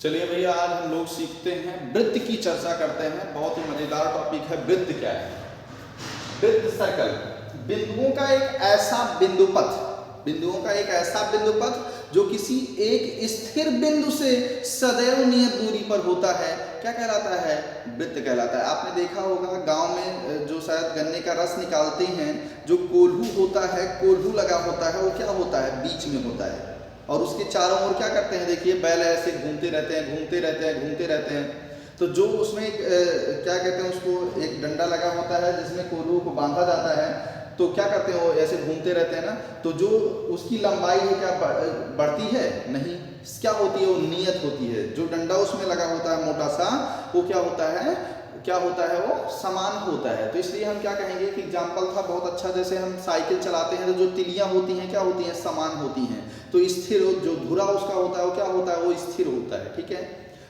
चलिए भैया, आज हम लोग सीखते हैं वृत्त की चर्चा करते हैं। बहुत ही मजेदार टॉपिक है। वृत्त क्या है? वृत्त सर्कल बिंदुओं का एक ऐसा बिंदुपथ जो किसी एक स्थिर बिंदु से सदैव नियत दूरी पर होता है, क्या कहलाता है? वृत्त कहलाता है। आपने देखा होगा गांव में जो शायद गन्ने का रस निकालते हैं, जो कोल्हू होता है, कोल्हू लगा होता है, वो क्या होता है? बीच में होता है। और उसके चारों ओर क्या करते हैं? देखिए, बैल ऐसे घूमते रहते हैं। तो जो उसमें क्या कहते हैं उसको, एक डंडा लगा होता है जिसमें कोल्हू को बांधा जाता है। तो क्या करते हैं, वो ऐसे घूमते रहते हैं ना। तो जो उसकी लंबाई है क्या बढ़ती है? नहीं। क्या होती है? वो नियत होती है। जो डंडा उसमें लगा होता है मोटा सा, वो क्या होता है? वो समान होता है। तो इसलिए हम क्या कहेंगे कि एग्जाम्पल था बहुत अच्छा। जैसे हम साइकिल चलाते हैं तो जो तिलियां होती हैं क्या होती हैं? समान होती हैं। तो स्थिर जो धुरा उसका होता है वो क्या होता है? वो स्थिर होता है। ठीक है।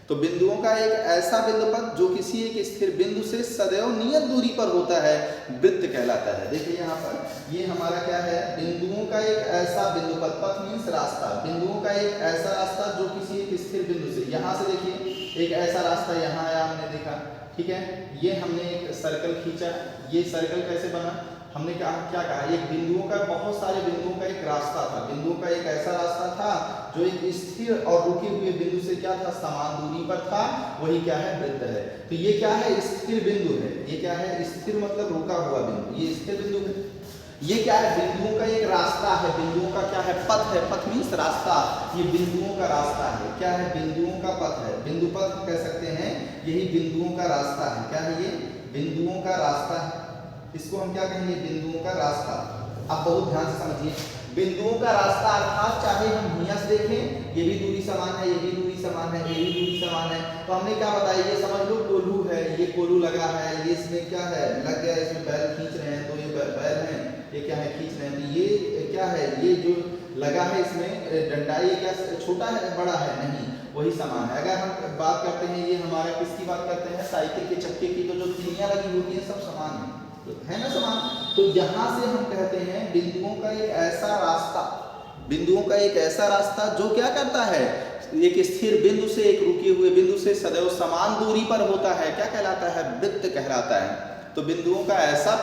तो बिंदुओं का एक ऐसा बिंदुपथ जो किसी एक स्थिर बिंदु से सदैव नियत दूरी पर होता है, वृत्त कहलाता है। देखिए यहाँ पर ये हमारा क्या है? बिंदुओं का एक ऐसा बिंदुपथ, पथ मीन्स रास्ता। बिंदुओं का एक ऐसा रास्ता जो किसी एक स्थिर बिंदु से, यहाँ से देखिए एक ऐसा रास्ता यहाँ आया, हमने देखा। ठीक है। ये हमने एक सर्कल खींचा। ये सर्कल कैसे बना? हमने क्या कहा? एक बिंदुओं का, बहुत सारे बिंदुओं का एक रास्ता था। बिंदुओं का एक ऐसा रास्ता था जो एक स्थिर और रुके हुए बिंदु से क्या था? समान दूरी पर था। वही क्या है? वृत्त है। तो ये क्या है? स्थिर बिंदु है। ये क्या है? स्थिर मतलब रुका हुआ बिंदु। ये स्थिर बिंदु है। ये क्या है? बिंदुओं का एक रास्ता है। बिंदुओं का क्या है? पथ है। पथ मीन्स रास्ता। ये बिंदुओं का रास्ता है। क्या है? बिंदुओं का पथ है। बिंदु पथ कह सकते हैं। यही बिंदुओं का रास्ता है। क्या है ये? बिंदुओं का रास्ता है। इसको हम क्या कहेंगे? बिंदुओं का रास्ता। अब बहुत ध्यान से समझिए, बिंदुओं का रास्ता अर्थात चाहे हम यहाँ से देखें, ये भी दूरी समान है, ये भी दूरी समान है, ये भी दूरी समान है। तो हमने क्या बताया? ये समझ लो कोल्हू है, ये कोल्हू लगा है, ये इसमें क्या है? लग गया, इसमें बैल खींच रहे हैं। तो ये बैल है, ये क्या है? खींच रहे हैं। तो ये क्या है? ये जो लगा है इसमें डंडा, ये क्या छोटा है बड़ा है? नहीं, वही समान है। अगर हम बात करते हैं, ये हमारा किसकी बात करते हैं? साइकिल के चक्के की। तो जो तिलियां लगी होती है सब समान है ना, समान। तो यहाँ से हम कहते हैं बिंदुओं का एक ऐसा रास्ता, बिंदुओं का एक ऐसा रास्ता जो क्या करता है? एक स्थिर बिंदु से एक रुके हुए बिंदु से सदैव समान दूरी पर होता है, क्या कहलाता है? वृत्त कहलाता है। तो बिंदुओं का ऐसा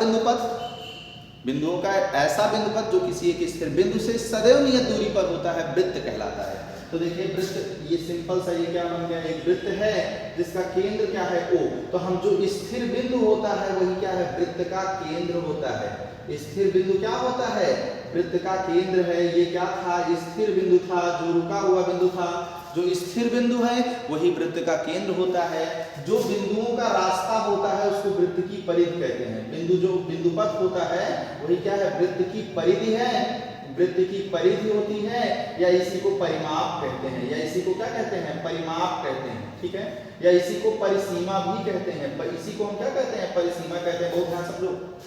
बिंदुपथ जो किसी एक स्थिर बिंदु से सदैव नियत दूरी पर होता है, वृत्त कहलाता है। तो देखिए वृत्त, ये सिंपल सा ये क्या बन गया? एक वृत्त है जिसका केंद्र क्या है? O। तो हम जो स्थिर बिंदु होता है वही क्या है? वृत्त का केंद्र होता है। स्थिर बिंदु क्या होता है? वृत्त का केंद्र है। ये क्या था? स्थिर बिंदु था, जो रुका हुआ बिंदु था। जो स्थिर बिंदु है वही वृत्त का केंद्र होता है। जो बिंदुओं का रास्ता होता है उसको वृत्त की परिधि कहते हैं। बिंदु जो बिंदुपथ होता है वही क्या है? वृत्त की परिधि है। वृत्त की परिधि होती है, या इसी को परिमाप कहते हैं, या इसी को क्या कहते हैं? परिमाप कहते हैं। ठीक है। या इसी को परिसीमा भी कहते हैं। इसी को हम क्या कहते हैं? परिसीमा कहते हैं। बहुत ध्यान समझो,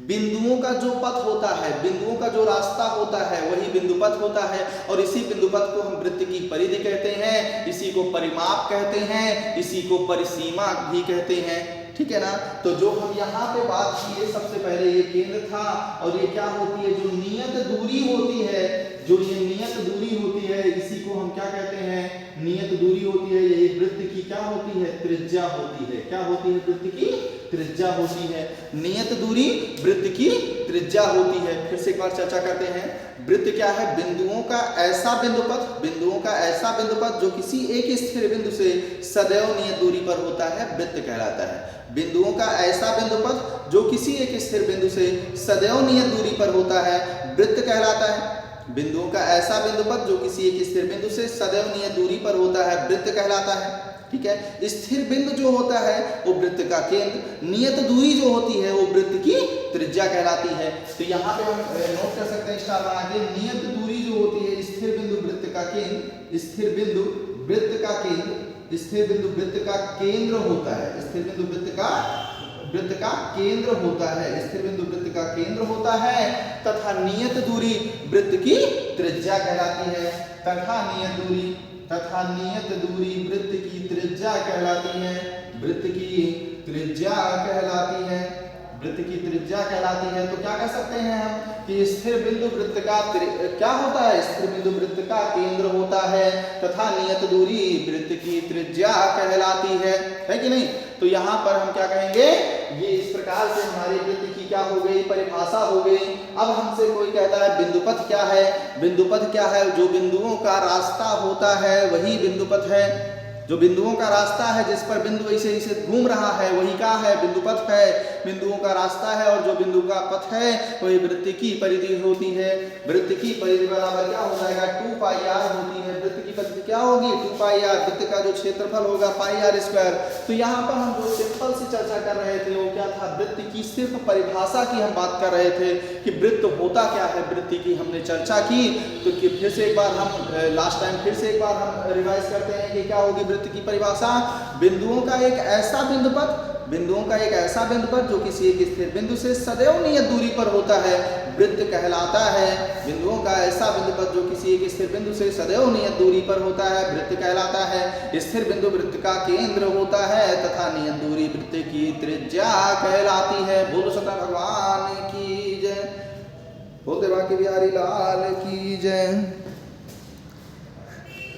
बिंदुओं का जो पथ होता है, बिंदुओं का जो रास्ता होता है वही बिंदुपथ होता है। और इसी बिंदुपथ को हम वृत्त की परिधि कहते हैं, इसी को परिमाप कहते हैं, इसी को परिसीमा भी कहते हैं। ठीक है ना। तो जो हम यहाँ पे बात किए, सबसे पहले ये केंद्र था। और ये क्या होती है? जो नियत दूरी होती है, जो ये नियत दूरी होती है, इसी को हम क्या कहते हैं? नियत दूरी होती है। यही वृत्त की क्या होती है? त्रिज्या होती है। क्या होती है? वृत्त की त्रिज्या होती है। नियत दूरी वृत्त की त्रिज्या होती है। फिर से एक बार चर्चा करते हैं। वृत्त क्या है? बिंदुओं का ऐसा बिंदुपथ जो किसी एक स्थिर बिंदु से सदैव नियत दूरी पर होता है, वृत्त कहलाता है। बिंदुओं का ऐसा बिंदुपथ जो किसी एक स्थिर बिंदु से सदैव नियत दूरी पर होता है, वृत्त कहलाता है। बिंदुओं का ऐसा बिंदुपथ जो किसी एक स्थिर बिंदु से सदैव नियत दूरी पर होता है, वृत्त कहलाता है। ठीक है। स्थिर बिंदु जो होता है वो वृत्त का केंद्र, नियत दूरी जो होती है वो वृत्त की त्रिज्या कहलाती है। तो यहाँ पे हम नोट कर सकते हैं, स्टार बना के, नियत दूरी जो होती है, स्थिर बिंदु वृत्त का केंद्र, स्थिर बिंदु वृत्त का केंद्र, स्थिर बिंदु वृत्त का केंद्र होता है। स्थिर बिंदु वृत्त का केंद्र होता है। स्थिर बिंदु वृत्त का केंद्र होता है तथा नियत दूरी वृत्त की त्रिज्या कहलाती है। तथा नियत दूरी वृत्त की त्रिज्या कहलाती है। वृत्त की त्रिज्या कहलाती है। वृत्त की त्रिज्या कहलाती है। तो क्या कह सकते हैं हम कि स्थिर बिंदु वृत्त का क्या होता है, स्थिर बिंदु वृत्त का केंद्र होता है तथा नियत दूरी वृत्त की त्रिज्या कहलाती है कि नहीं। तो यहाँ पर हम क्या कहेंगे, ये इस प्रकार से हमारी वृत्त की क्या हो गई, परिभाषा हो गई। अब हमसे कोई कहता है बिंदुपथ क्या है, बिंदुपथ क्या है, जो बिंदुओं का रास्ता होता है वही बिंदुपथ है। जो बिंदुओं का रास्ता है, जिस पर बिंदु ऐसे ऐसे घूम रहा है वही क्या है, बिंदुपथ है, बिंदुओं का रास्ता है। और जो बिंदु का पथ है वही वृत्त की परिधि होती है। वृत्त की परिधि बराबर क्या हो जाएगा, 2πr होती है। वृत्त की परिधि क्या होगी, 2πr। वृत्त का जो क्षेत्रफल होगा πr²। तो यहाँ पर हम जो सिंपल से चर्चा कर रहे थे वो क्या था, वृत्त की सिर्फ परिभाषा की हम बात कर रहे थे कि वृत्त होता क्या है, वृत्त की हमने चर्चा की। तो फिर से एक बार हम लास्ट टाइम फिर से एक बार हम रिवाइज करते हैं कि क्या होगी वृत्त की परिभाषा। बिंदुओं का एक ऐसा बिंदुपथ, बिंदुओं का एक ऐसा बिंदुपथ जो किसी एक स्थिर बिंदु से सदैव नियत दूरी पर होता है, वृत्त कहलाता है। बिंदुओं का ऐसा बिंदुपथ जो किसी एक स्थिर बिंदु से सदैव नियत दूरी पर होता है, वृत्त कहलाता है। स्थिर बिंदु वृत्त का केंद्र होता है तथा नियत दूरी वृत्त की त्रिज्या कहलाती है। बोलो सतनाम भगवान की जय, बोलते बाकी बिहारी लाल की जय।